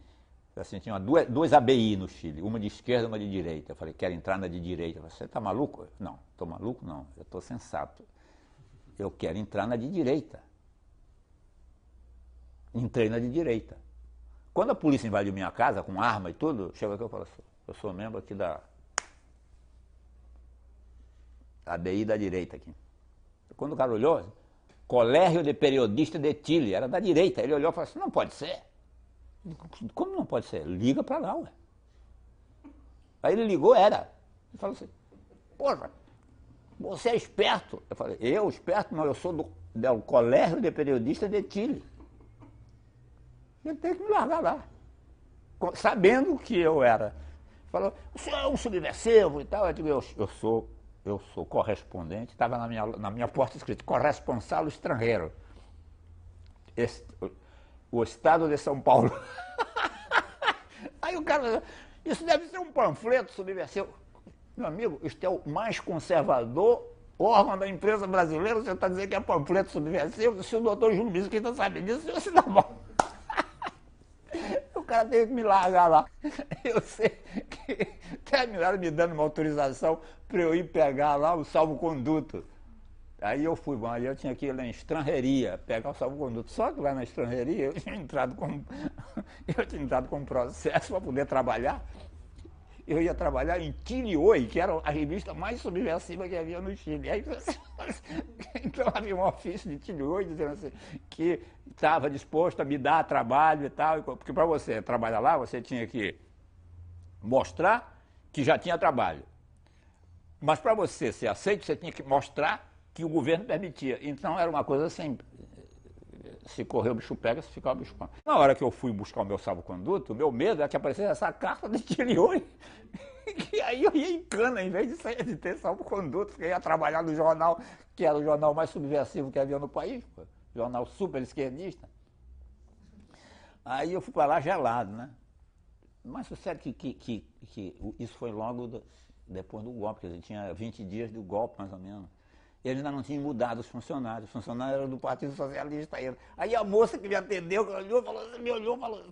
assim, tinha duas ABI no Chile, uma de esquerda e uma de direita. Eu falei, quero entrar na de direita. Eu falei, você está maluco? Não, estou maluco não, eu estou sensato. Eu quero entrar na de direita. Entrei na de direita. Quando a polícia invadiu minha casa, com arma e tudo, chegou aqui e falou assim, eu sou membro aqui da ABI da direita aqui. Quando o cara olhou, Colégio de Periodista de Chile, era da direita. Ele olhou e falou assim, não pode ser. Como não pode ser? Liga pra lá, ué. Aí ele ligou, era. Ele falou assim, porra, você é esperto. Eu falei, eu esperto? Não, eu sou do Colégio de Periodista de Chile. Ele tem que me largar lá. Sabendo que eu era. Falou, o senhor é um subversivo e tal. Eu digo, eu sou correspondente, estava na minha porta escrito, corresponsal estrangeiro. O Estado de São Paulo. Aí o cara, isso deve ser um panfleto subversivo. Meu amigo, isso é o mais conservador órgão da empresa brasileira, você está dizendo que é panfleto subversivo? Se o doutor Júlio Bisquita sabe disso, você dá bom. O cara teve que me largar lá. Eu sei que terminaram me dando uma autorização para eu ir pegar lá o salvo-conduto. Aí eu fui, bom, aí eu tinha que ir lá em Estrangeria, pegar o salvo-conduto. Só que lá na Estrangeria eu tinha entrado com processo para poder trabalhar. Eu ia trabalhar em Chile Hoy, que era a revista mais subversiva que havia no Chile. Aí, então havia um ofício de Chile Hoy dizendo assim, que estava disposto a me dar trabalho e tal, porque para você trabalhar lá, você tinha que mostrar que já tinha trabalho. Mas para você ser aceito, você tinha que mostrar que o governo permitia. Então era uma coisa assim, se correr o bicho pega, se ficar o bicho pega. Na hora que eu fui buscar o meu salvo-conduto, o meu medo é que aparecesse essa carta de Chile Hoy, que aí eu ia em cana, em vez de ter salvo-conduto, porque eu ia trabalhar no jornal, que era o jornal mais subversivo que havia no país, pô, jornal super esquerdista. Aí eu fui para lá gelado, né? Mas sucede que isso foi logo depois do golpe, quer dizer, tinha 20 dias do golpe, mais ou menos. Eles ainda não tinham mudado os funcionários eram do Partido Socialista ainda. Aí a moça que me atendeu, me olhou e falou,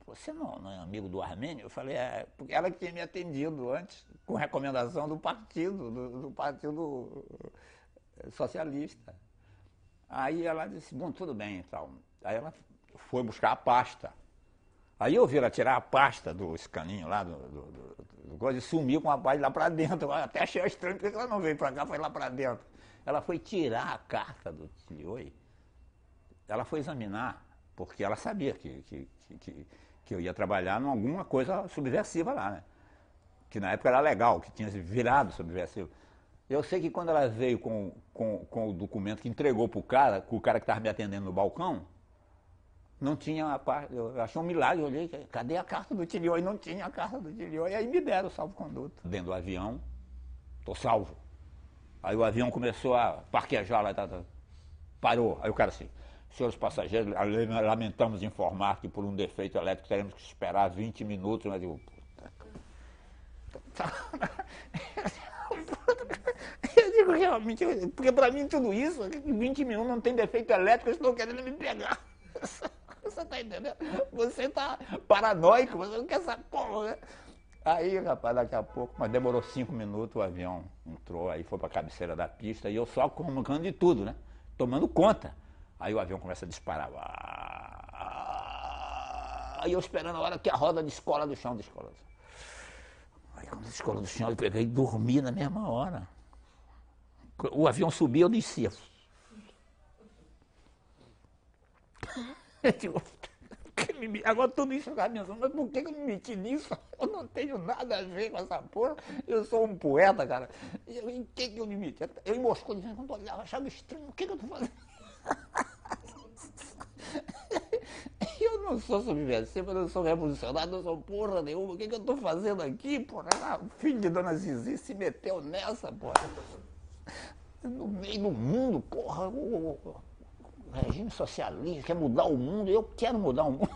você não é amigo do Armênio? Eu falei, porque ela que tinha me atendido antes, com recomendação do partido, do Partido Socialista. Aí ela disse, bom, tudo bem e tal. Aí ela foi buscar a pasta. Aí eu vi ela tirar a pasta do escaninho lá, do coisa, e sumiu com a pasta lá pra dentro. Eu até achei estranho, porque ela não veio pra cá, foi lá pra dentro. Ela foi tirar a carta do Chile Hoy, ela foi examinar, porque ela sabia que eu ia trabalhar em alguma coisa subversiva lá, né? Que na época era legal, que tinha virado subversivo. Eu sei que quando ela veio com o documento que entregou pro cara, que estava me atendendo no balcão, não tinha a parte, eu achei um milagre, eu olhei, cadê a carta do Chile Hoy? Não tinha a carta do Chile Hoy, aí me deram o salvo-conduto. Dentro do avião, tô salvo. Aí o avião começou a parquejar lá, parou. Aí o cara assim, senhores passageiros, lamentamos informar que por um defeito elétrico teremos que esperar 20 minutos. Mas eu, eu digo realmente, porque para mim tudo isso, 20 minutos não tem defeito elétrico, eles estão querendo me pegar. Você tá entendendo? Você tá paranoico, você não quer essa porra, né? Aí, rapaz, daqui a pouco, mas demorou 5 minutos, o avião entrou, aí foi pra cabeceira da pista, e eu só comunicando de tudo, né? tomando conta. Aí o avião começa a disparar. Aí eu esperando a hora que a roda descola do chão, descola. Aí quando descola do chão, eu peguei e dormi na mesma hora. O avião subia, eu descia. Eu digo, agora tudo isso eu pensando, mas por que eu me meti nisso? Eu não tenho nada a ver com essa porra. Eu sou um poeta, cara. Em que eu me meti? Eu enmoscou dizendo, quando eu olhava, achava estranho, o que eu tô fazendo? Eu não sou subversivo, eu não sou revolucionário, não sou porra nenhuma. O que eu tô fazendo aqui, porra? O filho de Dona Zizi se meteu nessa, porra. No meio do mundo, porra. O regime socialista quer mudar o mundo, eu quero mudar o mundo.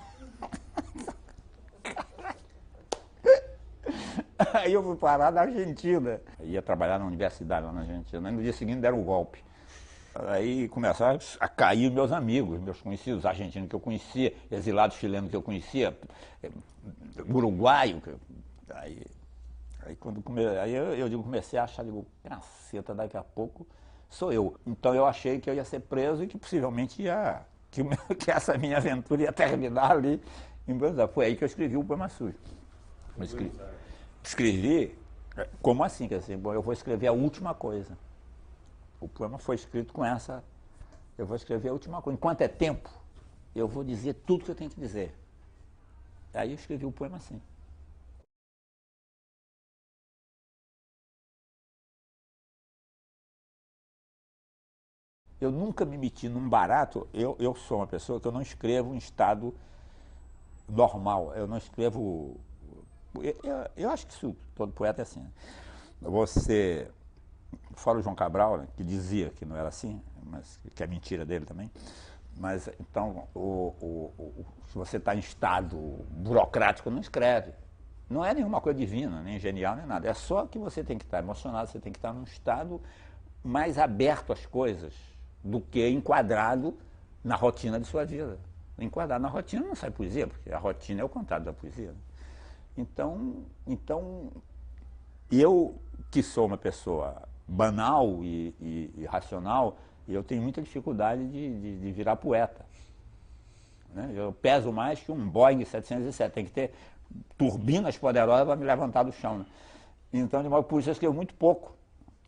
Aí eu fui parar na Argentina. Ia trabalhar na universidade lá na Argentina. Aí no dia seguinte deram o golpe. Aí começaram a cair meus amigos, meus conhecidos, argentinos que eu conhecia, exilados chilenos que eu conhecia, uruguaio. Aí eu comecei a achar, digo, caceta, daqui a pouco sou eu. Então eu achei que eu ia ser preso e que possivelmente que essa minha aventura ia terminar ali em Buenos Aires. Foi aí que eu escrevi o Poema Sujo. Escrevi, como assim? Quer dizer, bom, eu vou escrever a última coisa. O poema foi escrito com essa, eu vou escrever a última coisa. Enquanto é tempo, eu vou dizer tudo que eu tenho que dizer. Aí eu escrevi o poema assim. Eu nunca me meti num barato, eu sou uma pessoa que eu não escrevo em estado normal, eu não escrevo... Eu acho que isso, todo poeta é assim. Né? Você... Fora o João Cabral, né, que dizia que não era assim, mas que é mentira dele também. Mas então, se você está em estado burocrático, não escreve. Não é nenhuma coisa divina, nem genial, nem nada. É só que você tem que estar emocionado, você tem que estar num estado mais aberto às coisas do que enquadrado na rotina de sua vida. Enquadrado na rotina não sai poesia, porque a rotina é o contrário da poesia. Então eu, que sou uma pessoa banal e racional, eu tenho muita dificuldade de virar poeta. Né? Eu peso mais que um Boeing 707, tem que ter turbinas poderosas para me levantar do chão. Né? Então, de modo por isso eu escrevo muito pouco.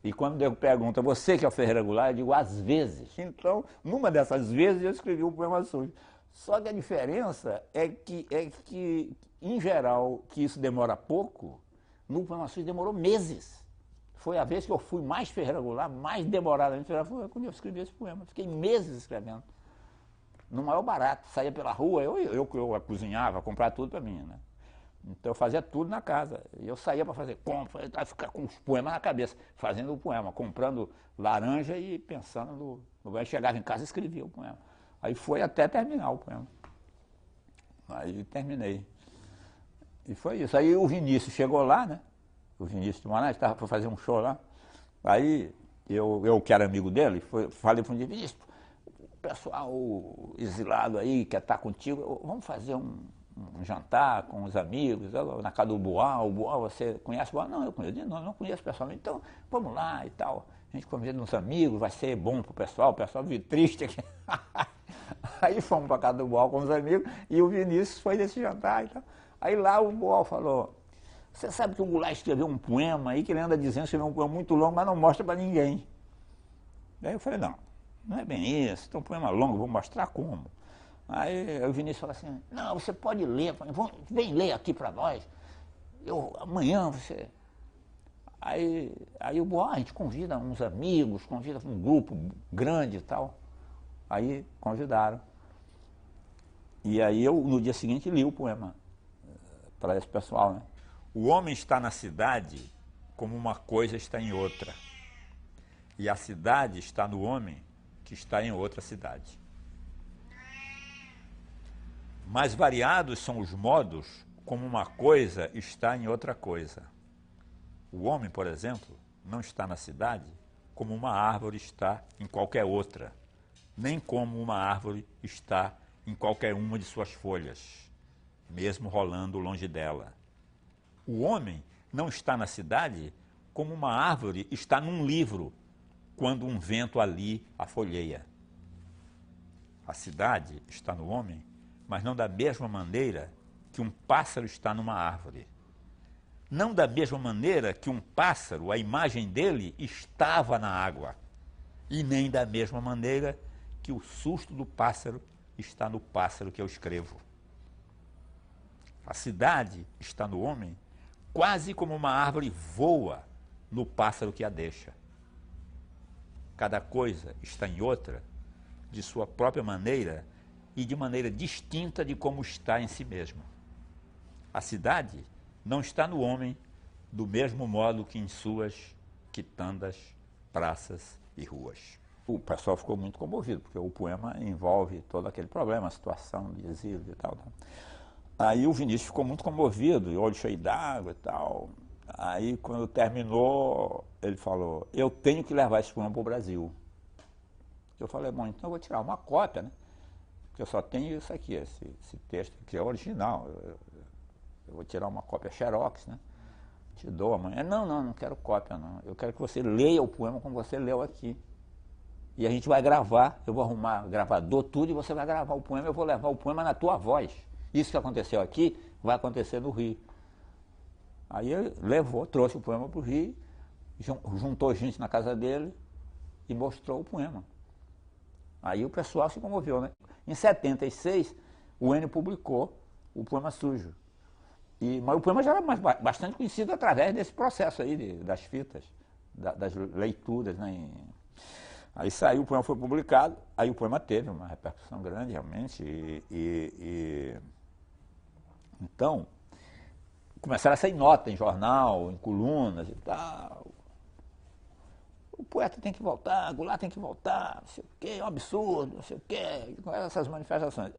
E quando eu pergunto, você que é o Ferreira Goulart, eu digo, às vezes. Então, numa dessas vezes, eu escrevi o Poema Sujo. Só que a diferença é que, em geral, que isso demora pouco, no Poema Sujo demorou meses. Foi a vez que eu fui mais Ferreira Goulart, mais demoradamente Ferreira Goulart, foi quando eu escrevi esse poema. Fiquei meses escrevendo. No maior barato. Saía pela rua, eu cozinhava, comprava tudo para mim, né? Então eu fazia tudo na casa. Eu saía para fazer compra, ficar com os poemas na cabeça, fazendo o poema, comprando laranja e pensando no banho. Chegava em casa e escrevia o poema. Aí foi até terminar o poema. Aí terminei. E foi isso. Aí o Vinícius chegou lá, né? O Vinícius de Moraes estava para fazer um show lá. Aí eu que era amigo dele, falei para o Vinícius, o pessoal exilado aí quer estar contigo, vamos fazer um jantar com os amigos, na casa do Boal. O Boal, você conhece o Boal? Não, eu conheço, não conheço pessoalmente, então vamos lá e tal. A gente convida uns amigos, vai ser bom pro pessoal, o pessoal vive triste aqui. Aí fomos para casa do Boal com os amigos e o Vinícius foi desse jantar e tal. Aí lá o Boal falou, você sabe que o Goulart escreveu um poema aí, que ele anda dizendo que escreveu um poema muito longo, mas não mostra para ninguém. Daí eu falei, não é bem isso, tem um poema longo, vou mostrar como. Aí o Vinícius falou assim, não, você pode ler, vem ler aqui para nós, amanhã você... Aí o Boal, a gente convida uns amigos, convida um grupo grande e tal. Aí convidaram. E aí eu, no dia seguinte, li o poema para esse pessoal, né? O homem está na cidade como uma coisa está em outra. E a cidade está no homem que está em outra cidade. Mais variados são os modos como uma coisa está em outra coisa. O homem, por exemplo, não está na cidade como uma árvore está em qualquer outra, nem como uma árvore está em qualquer uma de suas folhas, mesmo rolando longe dela. O homem não está na cidade como uma árvore está num livro, quando um vento ali a folheia. A cidade está no homem, mas não da mesma maneira que um pássaro está numa árvore. Não da mesma maneira que um pássaro, a imagem dele, estava na água. E nem da mesma maneira que o susto do pássaro está no pássaro que eu escrevo. A cidade está no homem, quase como uma árvore voa no pássaro que a deixa. Cada coisa está em outra, de sua própria maneira e de maneira distinta de como está em si mesma. A cidade não está no homem do mesmo modo que em suas quitandas, praças e ruas. O pessoal ficou muito comovido, porque o poema envolve todo aquele problema, a situação de exílio e tal. Aí o Vinícius ficou muito comovido, e olho cheio d'água e tal. Aí, quando terminou, ele falou, eu tenho que levar esse poema para o Brasil. Eu falei, bom, então eu vou tirar uma cópia, né? Porque eu só tenho isso aqui, esse texto que é original. Eu vou tirar uma cópia xerox, né? Te dou amanhã. Não quero cópia, não. Eu quero que você leia o poema como você leu aqui. E a gente vai gravar, eu vou arrumar gravador, tudo, e você vai gravar o poema, eu vou levar o poema na tua voz. Isso que aconteceu aqui, vai acontecer no Rio. Aí ele levou, trouxe o poema para o Rio, juntou gente na casa dele e mostrou o poema. Aí o pessoal se comoveu, né? Em 76, o Enio publicou o Poema Sujo. Mas o poema já era bastante conhecido através desse processo aí, das fitas, das leituras, né? Aí saiu, o poema foi publicado, aí o poema teve uma repercussão grande, realmente, então, começaram a sair nota em jornal, em colunas e tal. O poeta tem que voltar, Goulart tem que voltar, não sei o quê, é um absurdo, não sei o quê, com essas manifestações.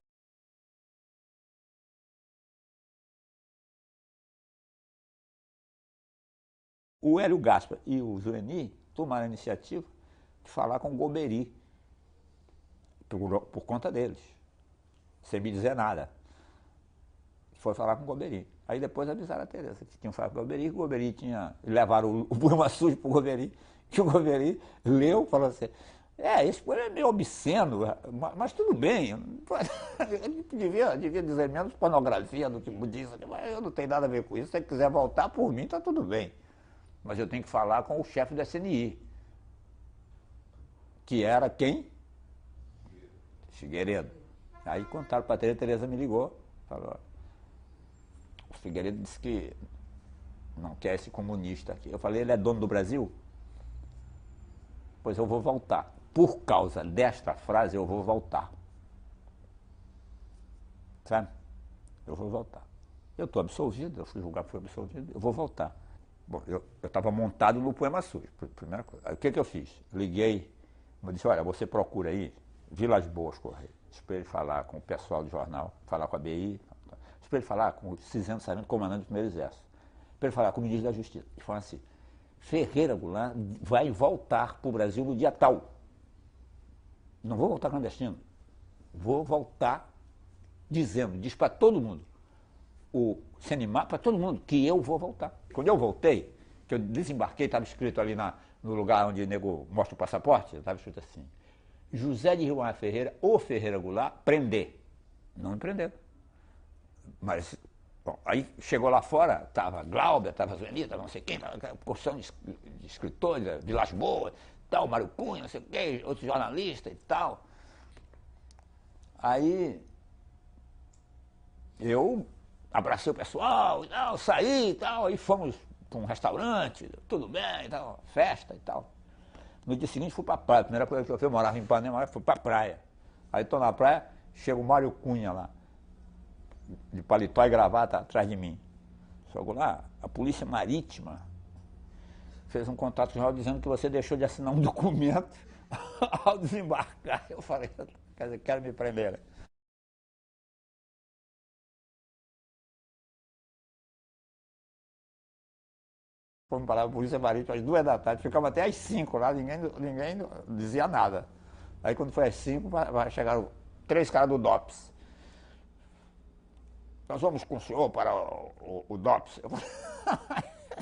O Hélio Gaspar e o Zueni tomaram a iniciativa de falar com o Golbery, por conta deles, sem me dizer nada. Foi falar com o Golbery. Aí depois avisaram a Tereza que tinham falado com o Golbery, que o Golbery tinha... Levaram o poema sujo para o Golbery, que o Golbery leu, falou assim, esse poema é meio obsceno, mas tudo bem, devia dizer menos pornografia do que budista, mas eu não tenho nada a ver com isso, se ele quiser voltar por mim, está tudo bem. Mas eu tenho que falar com o chefe da SNI, que era quem? Figueiredo. Aí contaram para a Tereza me ligou, falou, o Figueiredo disse que não quer esse comunista aqui. Eu falei, ele é dono do Brasil? Pois eu vou voltar. Por causa desta frase, eu vou voltar. Sabe? Eu vou voltar. Eu estou absolvido, eu fui julgar, fui absolvido, eu vou voltar. Bom, eu estava montado no Poema Sujo, primeira coisa. Aí, o que eu fiz? Liguei, eu disse, olha, você procura aí, Vilas Boas Correia, para ele falar com o pessoal do jornal, falar com a BI, para ele falar com o Cisendo Sarmento, comandante do primeiro exército, para ele falar com o ministro da Justiça. E falou assim, Ferreira Goulart vai voltar para o Brasil no dia tal. Não vou voltar clandestino, vou voltar dizendo, diz para todo mundo, o Senimar, para todo mundo, que eu vou voltar. Quando eu voltei, que eu desembarquei, estava escrito ali no lugar onde o nego mostra o passaporte, estava escrito assim, José de Ribamar Ferreira ou Ferreira Goulart, prender. Não me prenderam. Mas, bom, aí chegou lá fora, estava Glauber, estava Zueni, estava não sei quem, estava porção de escritores, Vilas Boas, tal, Mário Cunha, não sei o quê, outros jornalistas e tal. Aí eu abracei o pessoal, e tal, saí e tal, aí fomos para um restaurante, tudo bem e tal, festa e tal. No dia seguinte fui para a praia, a primeira coisa que eu fiz, eu morava em Ipanema, fui para a praia. Aí estou na praia, chega o Mário Cunha lá, de paletó e gravata atrás de mim. Chegou lá, a Polícia Marítima fez um contato com o jornal dizendo que você deixou de assinar um documento ao desembarcar. Eu falei, quer dizer, quero me prender. Fomos para a Polícia Marítima às 2 da tarde, ficamos até às 5 lá, ninguém dizia nada. Aí quando foi às 5, chegaram 3 caras do DOPS. Nós vamos com o senhor para o DOPS.